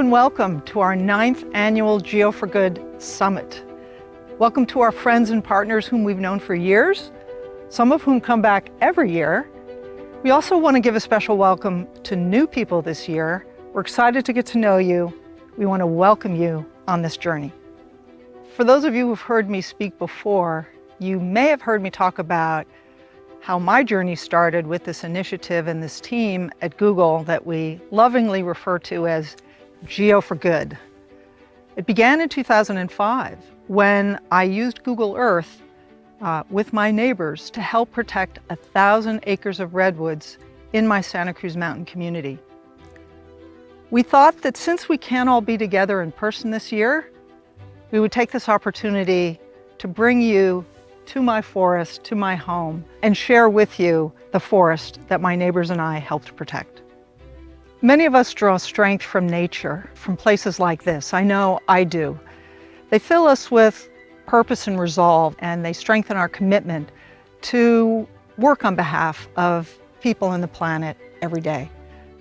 warm welcome to our 9th annual Geo for Good Summit. Welcome to our friends and partners whom we've known for years, some of whom come back every year. We also want to give a special welcome to new people this year. We're excited to get to know you. We want to welcome you on this journey. For those of you who've heard me speak before, you may have heard me talk about how my journey started with this initiative and this team at Google that we lovingly refer to as Geo for Good. It began in 2005 when I used Google Earth with my neighbors to help protect 1,000 acres of redwoods in my Santa Cruz Mountain community. We thought that since we can't all be together in person this year, we would take this opportunity to bring you to my forest, to my home, and share with you the forest that my neighbors and I helped protect. Many of us draw strength from nature, from places like this. I know I do. They fill us with purpose and resolve, and they strengthen our commitment to work on behalf of people and the planet every day.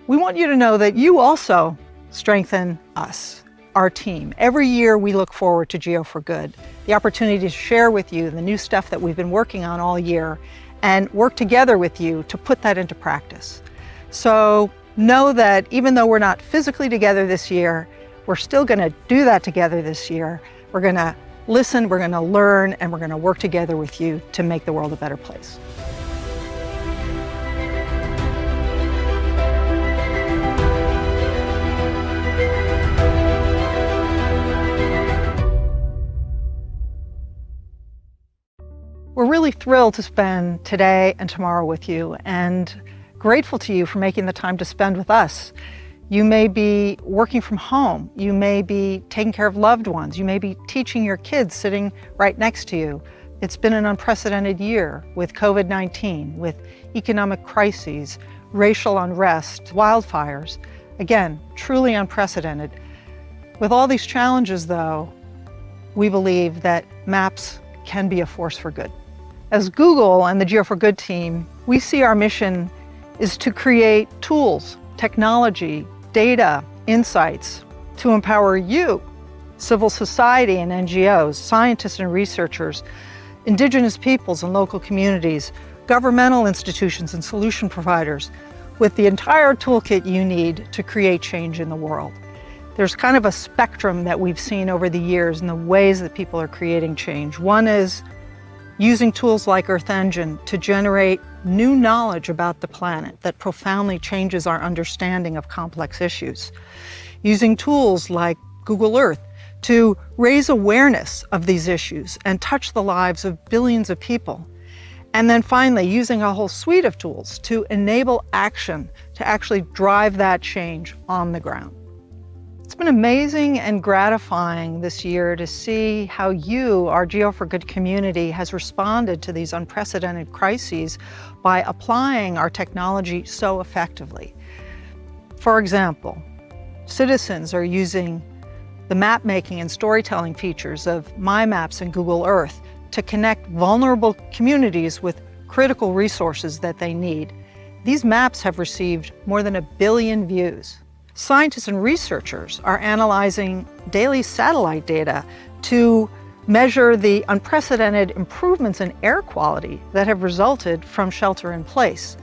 We want you to know that you also strengthen us, our team. Every year we look forward to Geo for Good, the opportunity to share with you the new stuff that we've been working on all year and work together with you to put that into practice. So know that even though we're not physically together this year, we're still going to do that together this year. We're going to listen, we're going to learn, and we're going to work together with you to make the world a better place. We're really thrilled to spend today and tomorrow with you, and grateful to you for making the time to spend with us. You may be working from home, you may be taking care of loved ones, you may be teaching your kids sitting right next to you. It's been an unprecedented year with COVID-19, with economic crises, racial unrest, wildfires. Again, truly unprecedented. With all these challenges though, we believe that maps can be a force for good. As Google and the Geo for Good team, we see our mission is to create tools, technology, data, insights to empower you, civil society and NGOs, scientists and researchers, indigenous peoples and local communities, governmental institutions and solution providers, with the entire toolkit you need to create change in the world. There's kind of a spectrum that we've seen over the years in the ways that people are creating change. One is using tools like Earth Engine to generate new knowledge about the planet that profoundly changes our understanding of complex issues. Using tools like Google Earth to raise awareness of these issues and touch the lives of billions of people. And then finally, using a whole suite of tools to enable action to actually drive that change on the ground. It's been amazing and gratifying this year to see how you, our Geo for Good community, has responded to these unprecedented crises by applying our technology so effectively. For example, citizens are using the map making and storytelling features of My Maps and Google Earth to connect vulnerable communities with critical resources that they need. These maps have received more than 1 billion views. Scientists and researchers are analyzing daily satellite data to measure the unprecedented improvements in air quality that have resulted from shelter in place.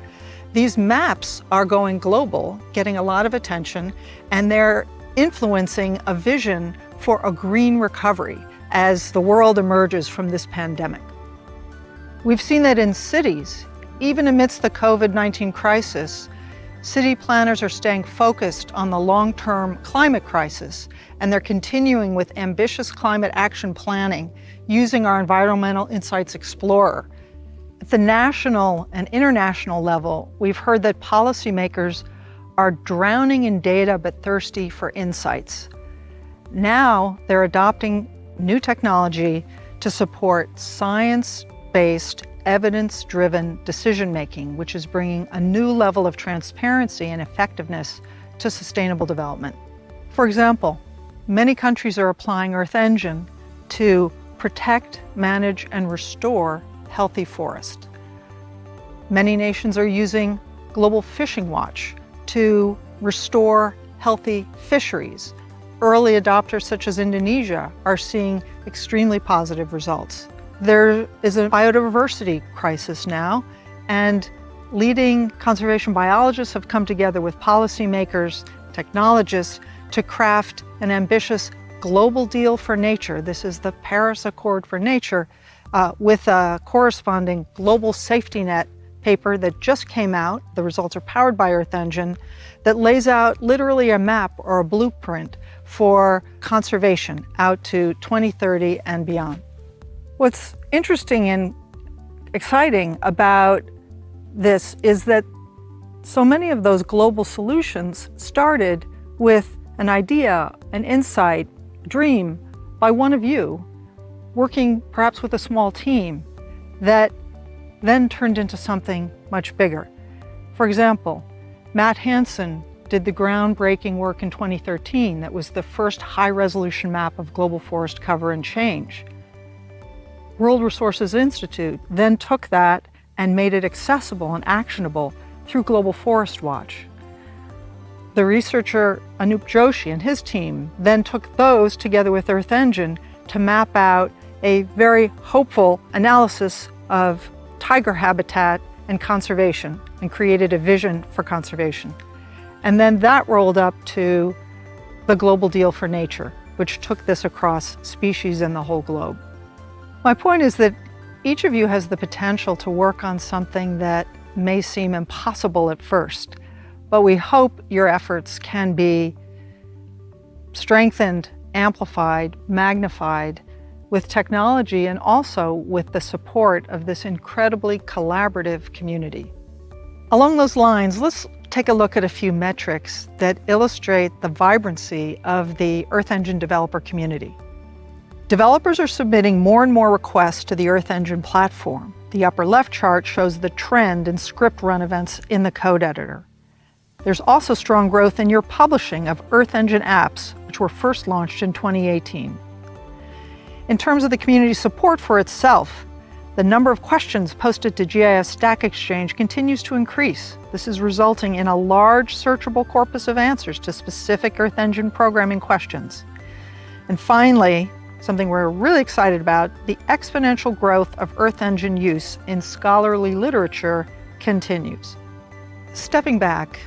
These maps are going global, getting a lot of attention, and they're influencing a vision for a green recovery as the world emerges from this pandemic. We've seen that in cities, even amidst the COVID-19 crisis, city planners are staying focused on the long-term climate crisis, and they're continuing with ambitious climate action planning using our Environmental Insights Explorer. At the national and international level, we've heard that policymakers are drowning in data but thirsty for insights. Now they're adopting new technology to support science-based, evidence-driven decision-making, which is bringing a new level of transparency and effectiveness to sustainable development. For example, many countries are applying Earth Engine to protect, manage, and restore healthy forests. Many nations are using Global Fishing Watch to restore healthy fisheries Early adopters such as Indonesia are seeing extremely positive results. There is a biodiversity crisis now, and leading conservation biologists have come together with policymakers, technologists, to craft an ambitious global deal for nature. This is the Paris Accord for Nature, with a corresponding global safety net paper that just came out. The results are powered by Earth Engine, that lays out literally a map or a blueprint for conservation out to 2030 and beyond. What's interesting and exciting about this is that so many of those global solutions started with an idea, an insight, a dream by one of you, working perhaps with a small team, that then turned into something much bigger. For example, Matt Hansen did the groundbreaking work in 2013 that was the first high-resolution map of global forest cover and change. World Resources Institute then took that and made it accessible and actionable through Global Forest Watch. The researcher Anup Joshi and his team then took those together with Earth Engine to map out a very hopeful analysis of tiger habitat and conservation, and created a vision for conservation. And then that rolled up to the Global Deal for Nature, which took this across species and the whole globe. My point is that each of you has the potential to work on something that may seem impossible at first, but we hope your efforts can be strengthened, amplified, magnified with technology, and also with the support of this incredibly collaborative community. Along those lines, let's take a look at a few metrics that illustrate the vibrancy of the Earth Engine developer community. Developers are submitting more and more requests to the Earth Engine platform. The upper left chart shows the trend in script run events in the code editor. There's also strong growth in your publishing of Earth Engine apps, which were first launched in 2018. In terms of the community support for itself, the number of questions posted to GIS Stack Exchange continues to increase. This is resulting in a large searchable corpus of answers to specific Earth Engine programming questions. And finally, something we're really excited about, the exponential growth of Earth Engine use in scholarly literature continues. Stepping back,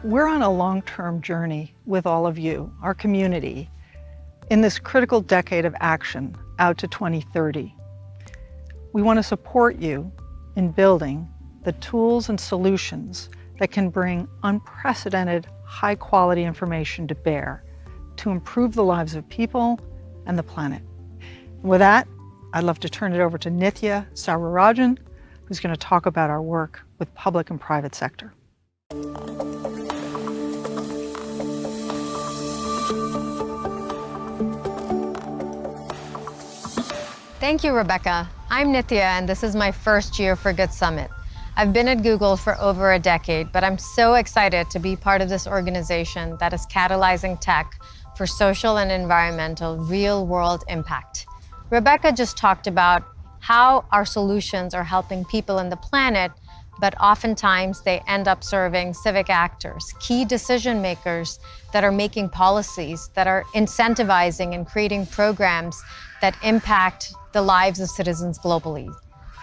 we're on a long-term journey with all of you, our community, in this critical decade of action out to 2030. We want to support you in building the tools and solutions that can bring unprecedented high-quality information to bear to improve the lives of people and the planet. And with that, I'd love to turn it over to Nithya Sowrirajan, who's going to talk about our work with public and private sector. Thank you, Rebecca. I'm Nithya, and this is my first Geo for Good Summit. I've been at Google for over a decade, but I'm so excited to be part of this organization that is catalyzing tech for social and environmental real-world impact. Rebecca just talked about how our solutions are helping people and the planet, but oftentimes they end up serving civic actors, key decision makers that are making policies, that are incentivizing and creating programs that impact the lives of citizens globally.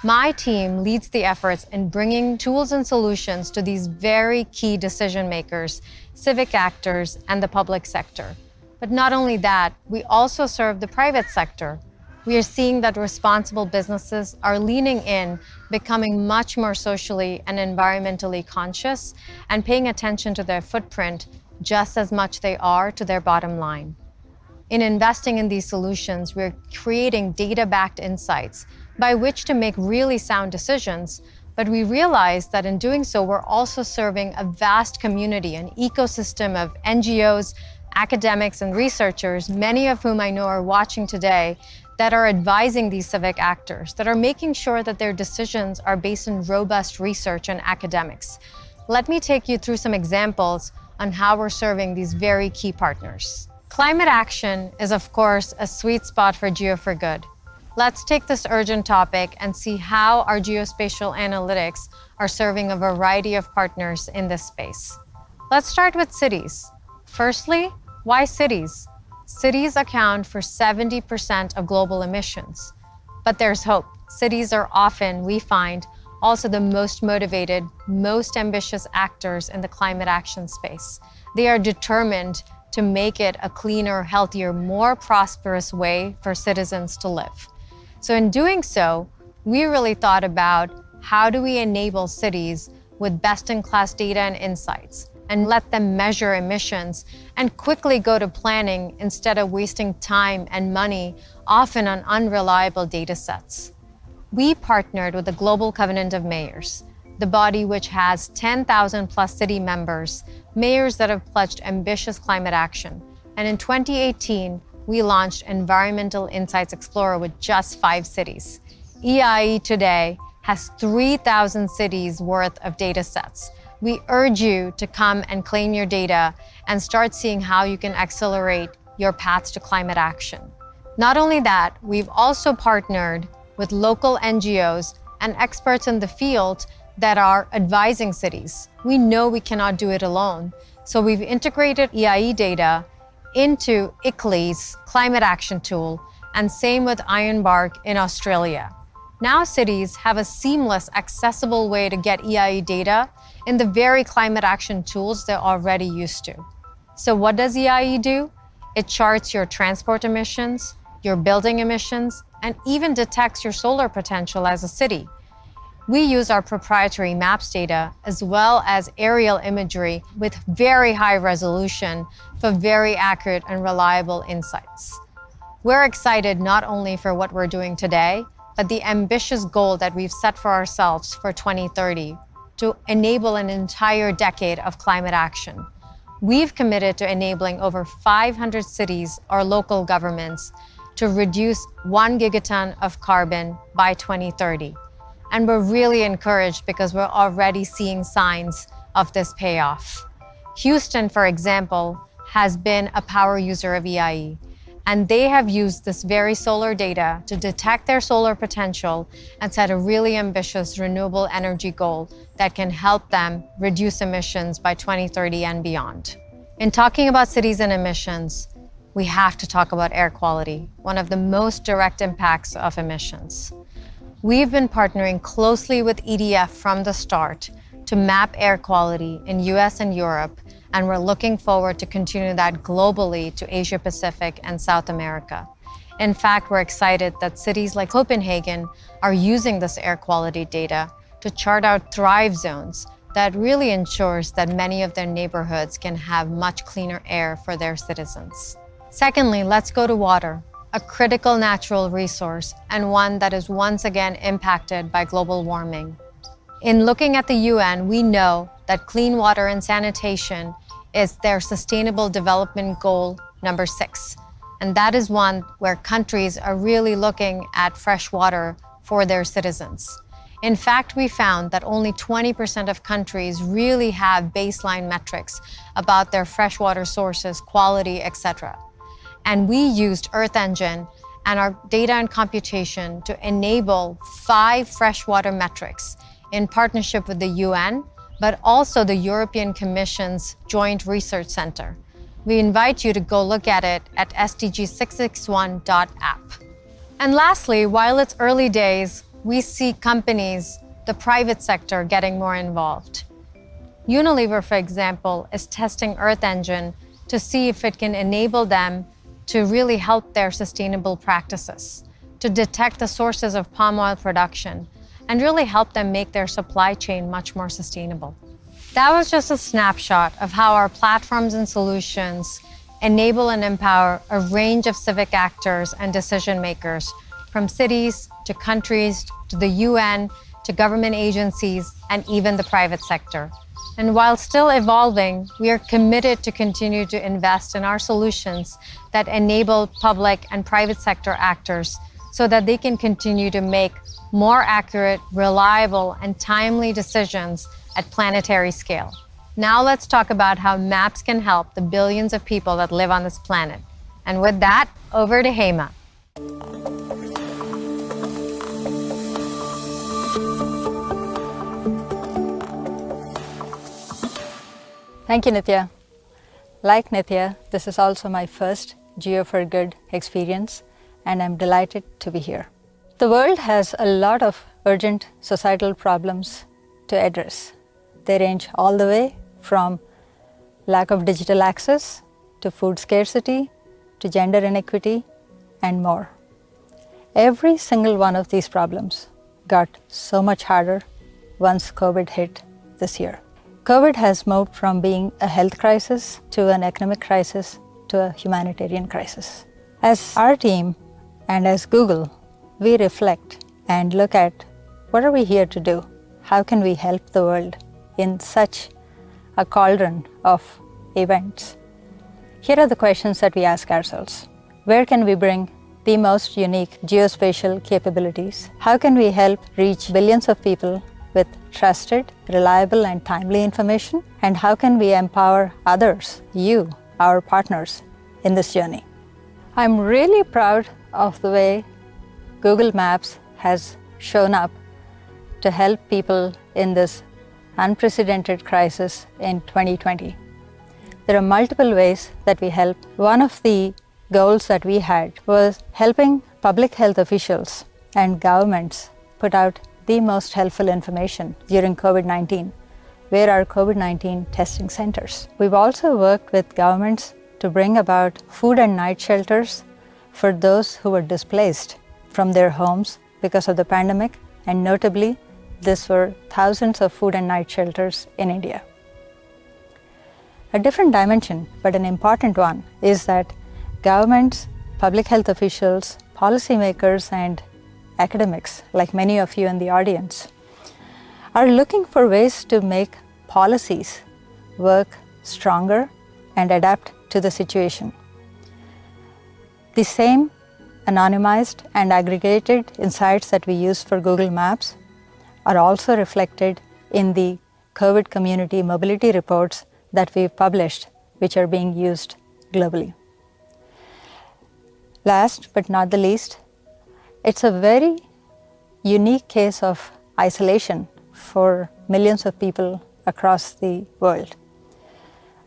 My team leads the efforts in bringing tools and solutions to these very key decision makers, civic actors, and the public sector. But not only that, we also serve the private sector. We are seeing that responsible businesses are leaning in, becoming much more socially and environmentally conscious, and paying attention to their footprint just as much they are to their bottom line. In investing in these solutions, we're creating data-backed insights by which to make really sound decisions, but we realize that in doing so, we're also serving a vast community, an ecosystem of NGOs, academics, and researchers, many of whom I know are watching today, that are advising these civic actors, that are making sure that their decisions are based in robust research and academics. Let me take you through some examples on how we're serving these very key partners. Climate action is, of course, a sweet spot for Geo for Good. Let's take this urgent topic and see how our geospatial analytics are serving a variety of partners in this space. Let's start with cities. Firstly, why cities? cities account for 70% of global emissions. But there's hope. Cities are often, we find, also the most motivated, most ambitious actors in the climate action space. They are determined to make it a cleaner, healthier, more prosperous way for citizens to live. So in doing so, we really thought about how do we enable cities with best-in-class data and insights and let them measure emissions and quickly go to planning instead of wasting time and money, often on unreliable data sets. We partnered with the Global Covenant of Mayors, the body which has 10,000 plus city members, mayors that have pledged ambitious climate action. And in 2018, we launched Environmental Insights Explorer with just 5 cities. EIE today has 3,000 cities worth of data sets. We urge you to come and claim your data and start seeing how you can accelerate your paths to climate action. Not only that, we've also partnered with local NGOs and experts in the field that are advising cities. We know we cannot do it alone, so we've integrated EIE data into ICLEI's climate action tool, and same with Ironbark in Australia. Now cities have a seamless, accessible way to get EIE data in the very climate action tools they're already used to. So what does EIE do? It charts your transport emissions, your building emissions, and even detects your solar potential as a city. We use our proprietary maps data as well as aerial imagery with very high resolution for very accurate and reliable insights. We're excited not only for what we're doing today, but the ambitious goal that we've set for ourselves for 2030 to enable an entire decade of climate action. We've committed to enabling over 500 cities or local governments to reduce 1 gigaton of carbon by 2030. And we're really encouraged because we're already seeing signs of this payoff. Houston, for example, has been a power user of EIE, and they have used this very solar data to detect their solar potential and set a really ambitious renewable energy goal that can help them reduce emissions by 2030 and beyond. In talking about cities and emissions, we have to talk about air quality, one of the most direct impacts of emissions. We've been partnering closely with EDF from the start to map air quality in US and Europe, and we're looking forward to continue that globally to Asia Pacific and South America. In fact, we're excited that cities like Copenhagen are using this air quality data to chart out thrive zones that really ensures that many of their neighborhoods can have much cleaner air for their citizens. Secondly, let's go to water, a critical natural resource and one that is once again impacted by global warming. In looking at the UN, we know that clean water and sanitation is their Sustainable Development Goal number 6. And that is one where countries are really looking at fresh water for their citizens. In fact, we found that only 20% of countries really have baseline metrics about their freshwater sources, quality, etc. And we used Earth Engine and our data and computation to enable 5 freshwater metrics in partnership with the UN, but also the European Commission's Joint Research Center. We invite you to go look at it at sdg661.app. And lastly, while it's early days, we see companies, the private sector, getting more involved. Unilever, for example, is testing Earth Engine to see if it can enable them to really help their sustainable practices, to detect the sources of palm oil production, and really help them make their supply chain much more sustainable. That was just a snapshot of how our platforms and solutions enable and empower a range of civic actors and decision makers, from cities to countries to the UN to government agencies and even the private sector. And while still evolving, we are committed to continue to invest in our solutions that enable public and private sector actors so that they can continue to make more accurate, reliable, and timely decisions at planetary scale. Now let's talk about how maps can help the billions of people that live on this planet. And with that, over to Hema. Thank you, Nithya. Like Nithya, this is also my first Geo for Good experience, and I'm delighted to be here. The world has a lot of urgent societal problems to address. They range all the way from lack of digital access to food scarcity to gender inequity and more. Every single one of these problems got so much harder once COVID hit this year. COVID has moved from being a health crisis to an economic crisis to a humanitarian crisis. As our team and as Google, we reflect and look at what are we here to do? How can we help the world in such a cauldron of events? Here are the questions that we ask ourselves. Where can we bring the most unique geospatial capabilities? How can we help reach billions of people with trusted, reliable, and timely information? And how can we empower others, you, our partners, in this journey? I'm really proud of the way Google Maps has shown up to help people in this unprecedented crisis in 2020. There are multiple ways that we help. One of the goals that we had was helping public health officials and governments put out the most helpful information during COVID-19. Where are COVID-19 testing centers? We've also worked with governments to bring about food and night shelters for those who were displaced from their homes because of the pandemic, and notably, these were thousands of food and night shelters in India. A different dimension, but an important one, is that governments, public health officials, policymakers, and academics, like many of you in the audience, are looking for ways to make policies work stronger and adapt to the situation. The same anonymized and aggregated insights that we use for Google Maps are also reflected in the COVID community mobility reports that we've published, which are being used globally. Last but not the least, it's a very unique case of isolation for millions of people across the world.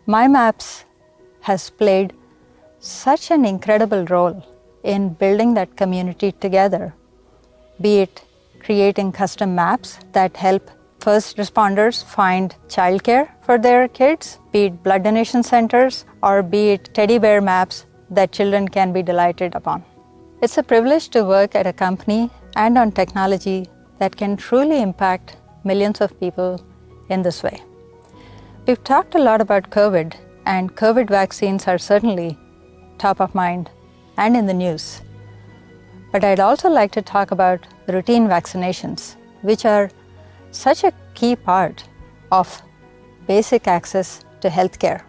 My Maps has played such an incredible role in building that community together, be it creating custom maps that help first responders find childcare for their kids, be it blood donation centers, or be it teddy bear maps that children can be delighted upon. It's a privilege to work at a company and on technology that can truly impact millions of people in this way. We've talked a lot about COVID, and COVID vaccines are certainly top of mind and in the news. But I'd also like to talk about routine vaccinations, which are such a key part of basic access to healthcare.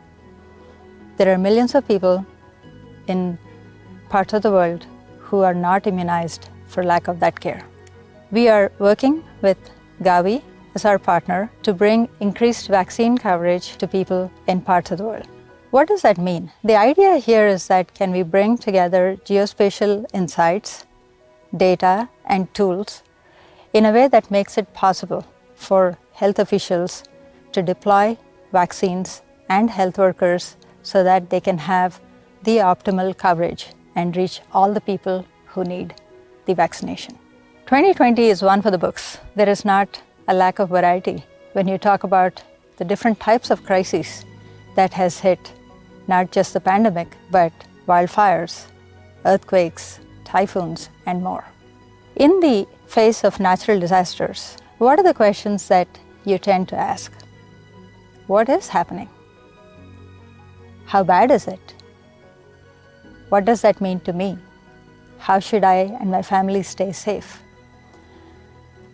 There are millions of people in parts of the world who are not immunized for lack of that care. We are working with Gavi as our partner to bring increased vaccine coverage to people in parts of the world. What does that mean? The idea here is that can we bring together geospatial insights, data, and tools in a way that makes it possible for health officials to deploy vaccines and health workers so that they can have the optimal coverage and reach all the people who need the vaccination. 2020 is one for the books. There is not a lack of variety when you talk about the different types of crises that has hit not just the pandemic, but wildfires, earthquakes, typhoons, and more. In the face of natural disasters, what are the questions that you tend to ask? What is happening? How bad is it? What does that mean to me? How should I and my family stay safe?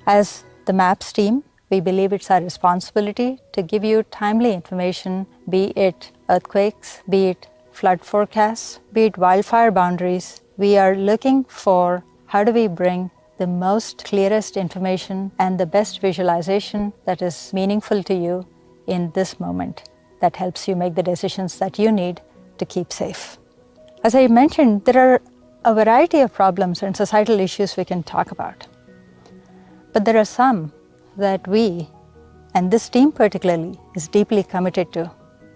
As the Maps team, we believe it's our responsibility to give you timely information, be it earthquakes, be it flood forecasts, be it wildfire boundaries. We are looking for how do we bring the most clearest information and the best visualization that is meaningful to you in this moment that helps you make the decisions that you need to keep safe. As I mentioned, there are a variety of problems and societal issues we can talk about. But there are some that we, and this team particularly, is deeply committed to,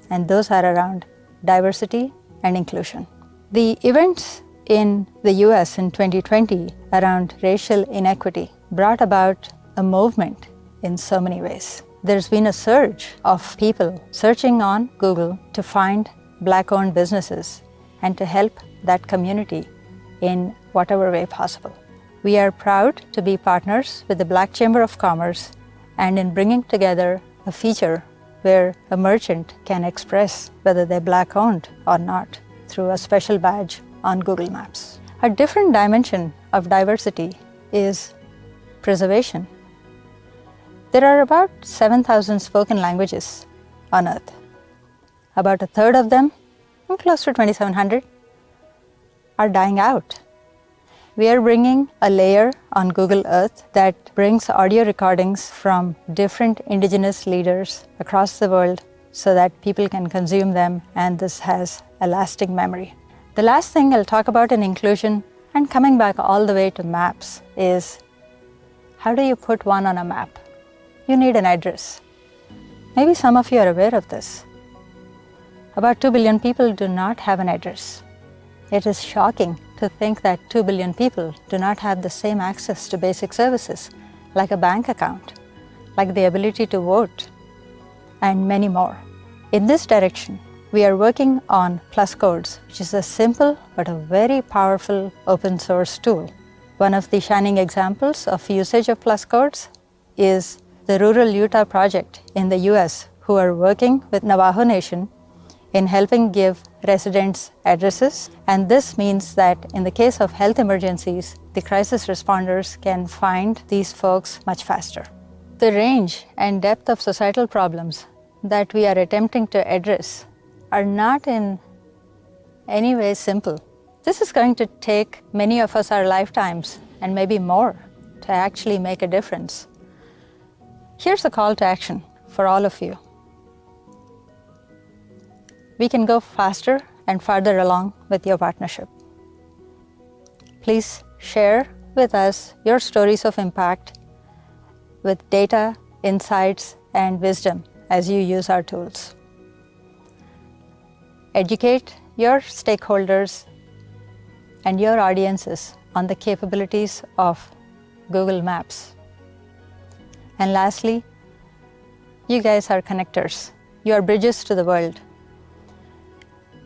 and those are around diversity and inclusion. The events in the US in 2020 around racial inequity brought about a movement in so many ways. There's been a surge of people searching on Google to find Black-owned businesses and to help that community in whatever way possible. We are proud to be partners with the Black Chamber of Commerce and in bringing together a feature where a merchant can express whether they're Black-owned or not through a special badge on Google Maps. A different dimension of diversity is preservation. There are about 7,000 spoken languages on Earth. About a third of them, close to 2,700, are dying out. We are bringing a layer on Google Earth that brings audio recordings from different indigenous leaders across the world so that people can consume them, and this has a lasting memory. The last thing I'll talk about in inclusion, and coming back all the way to maps, is how do you put one on a map? You need an address. Maybe some of you are aware of this. About 2 billion people do not have an address. It is shocking to think that 2 billion people do not have the same access to basic services, like a bank account, like the ability to vote, and many more. In this direction, we are working on Plus Codes, which is a simple but a very powerful open source tool. One of the shining examples of usage of Plus Codes is the Rural Utah Project in the US, who are working with Navajo Nation in helping give residents addresses. And this means that in the case of health emergencies, the crisis responders can find these folks much faster. The range and depth of societal problems that we are attempting to address are not in any way simple. This is going to take many of us our lifetimes and maybe more to actually make a difference. Here's a call to action for all of you. We can go faster and farther along with your partnership. Please share with us your stories of impact with data, insights, and wisdom as you use our tools. Educate your stakeholders and your audiences on the capabilities of Google Maps. And lastly, you guys are connectors. You are bridges to the world.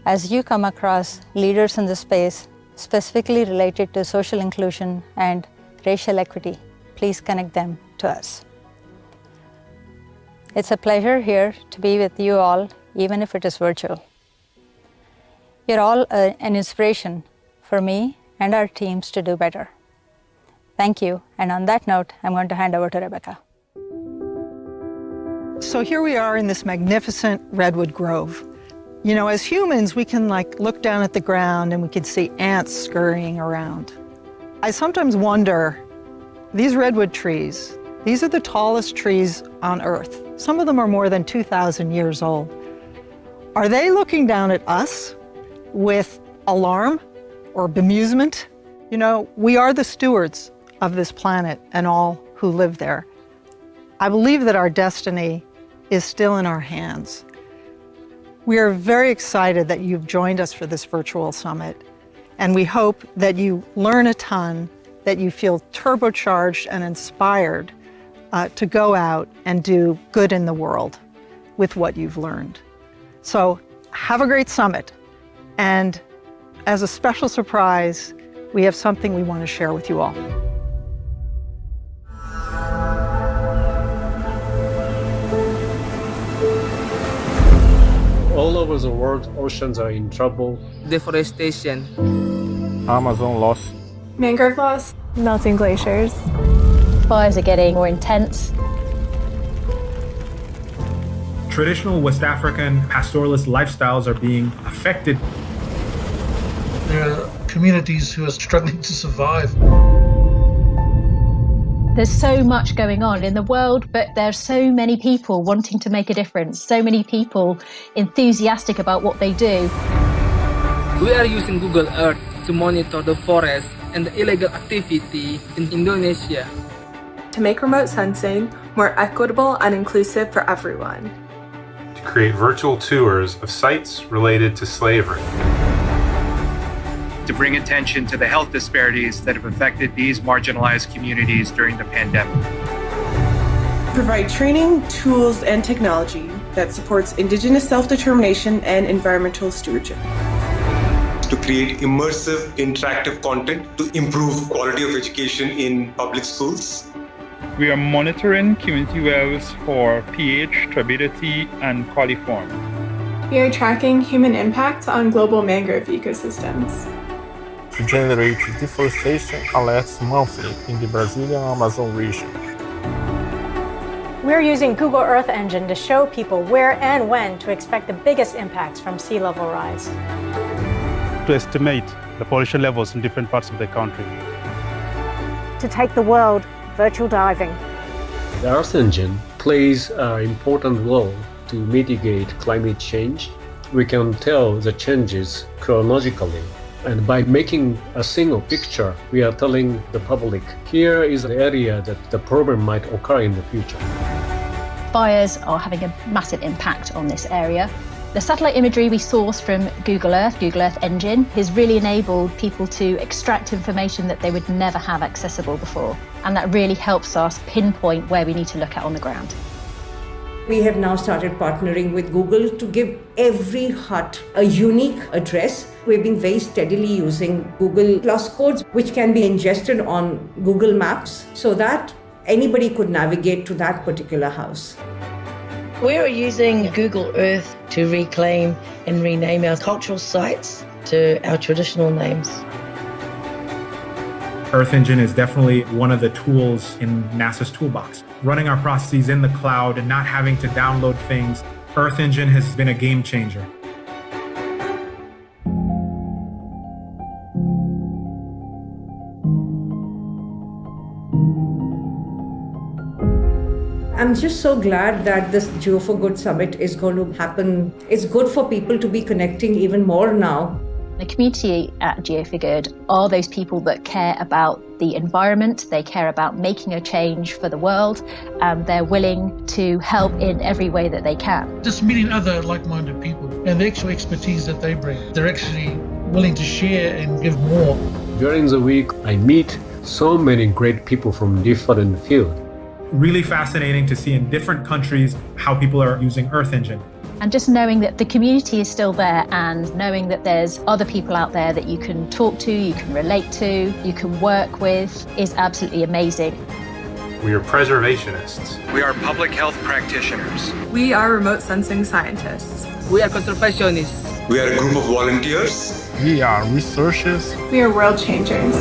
As you come across leaders in the space, specifically related to social inclusion and racial equity, please connect them to us. It's a pleasure here to be with you all, even if it is virtual. You're all an inspiration for me and our teams to do better. Thank you, and on that note, I'm going to hand over to Rebecca. So here we are in this magnificent redwood grove. You know, as humans, we can look down at the ground and we can see ants scurrying around. I sometimes wonder, these redwood trees, these are the tallest trees on Earth. Some of them are more than 2,000 years old. Are they looking down at us with alarm or bemusement? You know, we are the stewards of this planet and all who live there. I believe that our destiny is still in our hands. We are very excited that you've joined us for this virtual summit, and we hope that you learn a ton, that you feel turbocharged and inspired to go out and do good in the world with what you've learned. So have a great summit, and as a special surprise, we have something we want to share with you all. All over the world, oceans are in trouble. Deforestation. Amazon loss. Mangrove loss. Melting glaciers. Fires are getting more intense. Traditional West African pastoralist lifestyles are being affected. There are communities who are struggling to survive. There's so much going on in the world, but there's so many people wanting to make a difference, so many people enthusiastic about what they do. We are using Google Earth to monitor the forest and the illegal activity in Indonesia. To make remote sensing more equitable and inclusive for everyone. To create virtual tours of sites related to slavery. to bring attention to the health disparities that have affected these marginalized communities during the pandemic. Provide training, tools, and technology that supports Indigenous self-determination and environmental stewardship. To create immersive, interactive content to improve quality of education in public schools. We are monitoring community wells for pH, turbidity, and coliform. We are tracking human impact on global mangrove ecosystems. To generate deforestation alerts monthly in the Brazilian Amazon region. We're using Google Earth Engine to show people where and when to expect the biggest impacts from sea level rise. To estimate the pollution levels in different parts of the country. To take the world virtual diving. The Earth Engine plays an important role to mitigate climate change. We can tell the changes chronologically. And by making a single picture, we are telling the public, here is the area that the problem might occur in the future. Fires are having a massive impact on this area. The satellite imagery we source from Google Earth Engine, has really enabled people to extract information that they would never have accessible before. And that really helps us pinpoint where we need to look at on the ground. We have now started partnering with Google to give every hut a unique address. We've been very steadily using Google Plus codes, which can be ingested on Google Maps so that anybody could navigate to that particular house. We are using Google Earth to reclaim and rename our cultural sites to our traditional names. Earth Engine is definitely one of the tools in NASA's toolbox. Running our processes in the cloud and not having to download things, Earth Engine has been a game changer. I'm just so glad that this Geo for Good Summit is going to happen. It's good for people to be connecting even more now. The community at Geo for Good are those people that care about the environment, they care about making a change for the world, and they're willing to help in every way that they can. Just meeting other like-minded people and the actual expertise that they bring. They're actually willing to share and give more. During the week, I meet so many great people from different fields. Really fascinating to see in different countries how people are using Earth Engine. And just knowing that the community is still there and knowing that there's other people out there that you can talk to, you can relate to, you can work with is absolutely amazing. We are preservationists. We are public health practitioners. We are remote sensing scientists. We are conservationists. We are a group of volunteers. We are researchers. We are world changers.